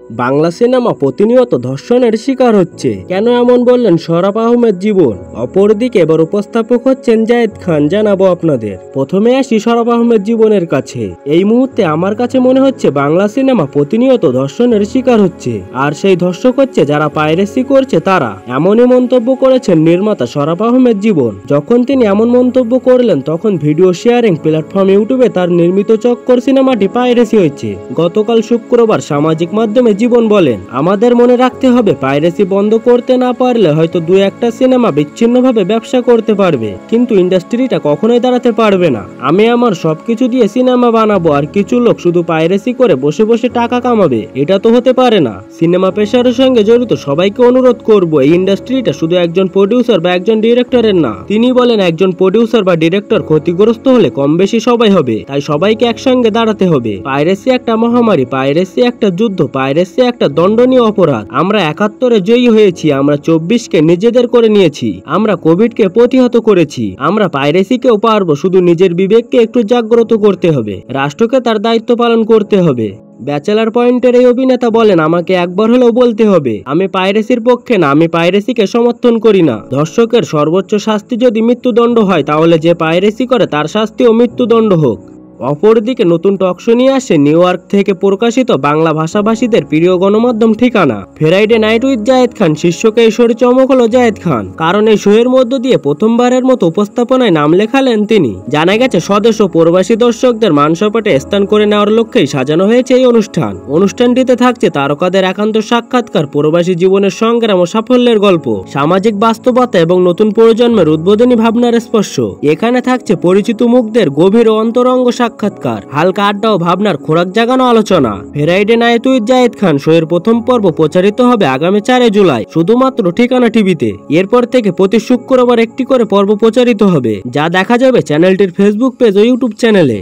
Bangla cinema প্রতিনিয়ত ধর্ষণের শিকার হচ্ছে। কেন এমন বললেন শরাফ আহমেদ জীবন? অপরদিকে এবার উপস্থাপক হচ্ছেন জায়েদ খান, জানাবো আপনাদের। প্রথমে আসি শরাফ আহমেদ জীবনের কাছে। এই মুহূর্তে আমার কাছে মনে হচ্ছে বাংলা সিনেমা প্রতিনিয়ত ধর্ষণের শিকার হচ্ছে, আর সেই ধর্ষক হচ্ছে যারা পাইরেসি করছে তারা। এমনই মন্তব্য করেছেন নির্মাতা শরাফ আহমেদ জীবন। যখন তিনি এমন মন্তব্য করলেন তখন ভিডিও শেয়ারিং প্ল্যাটফর্ম ইউটিউবে তার নির্মিত চক্কর সিনেমাটি পাইরেসি হয়েছে। গতকাল শুক্রবার সামাজিক মাধ্যমে জীবন বলেন, আমাদের মনে রাখতে হবে পাইরেসি বন্ধ করতে না পারলে হয়তো দু একটা সিনেমা বিচ্ছিন্নভাবে ব্যবসা করতে পারবে, কিন্তু ইন্ডাস্ট্রিটা কখনোই দাঁড়াতে পারবে না। আমি আমার সবকিছু দিয়ে সিনেমা বানাবো আর কিছু লোক শুধু পাইরেসি করে বসে বসে টাকা কামাবে, এটা তো হতে পারে না। সিনেমা পেশার সঙ্গে জড়িত সবাইকে অনুরোধ করব, এই ইন্ডাস্ট্রিটা শুধু একজন প্রডিউসার বা একজন ডিরেক্টরের না। তিনি বলেন একজন প্রডিউসার বা ডিরেক্টর ক্ষতিগ্রস্ত হলে কম বেশি সবাই হবে, তাই সবাইকে একসঙ্গে দাঁড়াতে হবে। পাইরেসি একটা মহামারী, পাইরেসি একটা যুদ্ধ, পাইরেসি একটা দণ্ডনীয় অপরাধ। আমরা ৭১-এ জয়ী হয়েছি, আমরা ২৪-কে নিজেদের করে নিয়েছি, আমরা কোভিডকে প্রতিহত করেছি, আমরা পাইরেসিকেও পারবো। শুধু নিজের বিবেককে একটু জাগ্রত করতে হবে, রাষ্ট্রকে তার দায়িত্ব পালন করতে হবে। ব্যাচেলার পয়েন্টের এই অভিনেতা বলেন, আমাকে একবার হলেও বলতে হবে আমি পাইরেসির পক্ষে না, আমি পাইরেসিকে সমর্থন করি না। ধর্ষকের সর্বোচ্চ শাস্তি যদি মৃত্যুদণ্ড হয় তাহলে যে পাইরেসি করে তার শাস্তিও মৃত্যুদণ্ড হোক। অপরদিকে নতুন টকশো নিয়ে আসে নিউ ইয়র্ক থেকে প্রকাশিত বাংলা ভাষাভাষীদের প্রিয় গণমাধ্যম ঠিকানা। Friday night with Zayed Khan শীর্ষকে এই শোর চমক হলো জায়েদ খান, কারণ এই শোয়ের মধ্য দিয়ে প্রথমবারের মতো উপস্থাপনায় নাম লেখালেন তিনি। জানা গেছে স্বদেশ ও প্রবাসী দর্শকদের মানসপটে স্থান করে নেওয়ার লক্ষ্যেই সাজানো হয়েছে এই অনুষ্ঠানটিতে থাকছে তারকাদের একান্ত সাক্ষাৎকার, প্রবাসী জীবনের সংগ্রাম ও সাফল্যের গল্প, সামাজিক বাস্তবতা এবং নতুন প্রজন্মের উদ্বোধনী ভাবনার স্পর্শ। এখানে থাকছে পরিচিত মুখদের গভীর ও অন্তরঙ্গ সাক্ষাৎকার, হালকা আড্ডা ও ভাবনার খোরাক জাগানো আলোচনা। Friday night with Zayed Khan শোয়ের প্রথম পর্ব প্রচারিত হবে আগামী ৪ জুলাই শুধুমাত্র ঠিকানা টিভিতে। এরপর থেকে প্রতি শুক্রবার একটি করে পর্ব প্রচারিত হবে, যা দেখা যাবে চ্যানেলটির ফেসবুক পেজ ও ইউটিউব চ্যানেলে।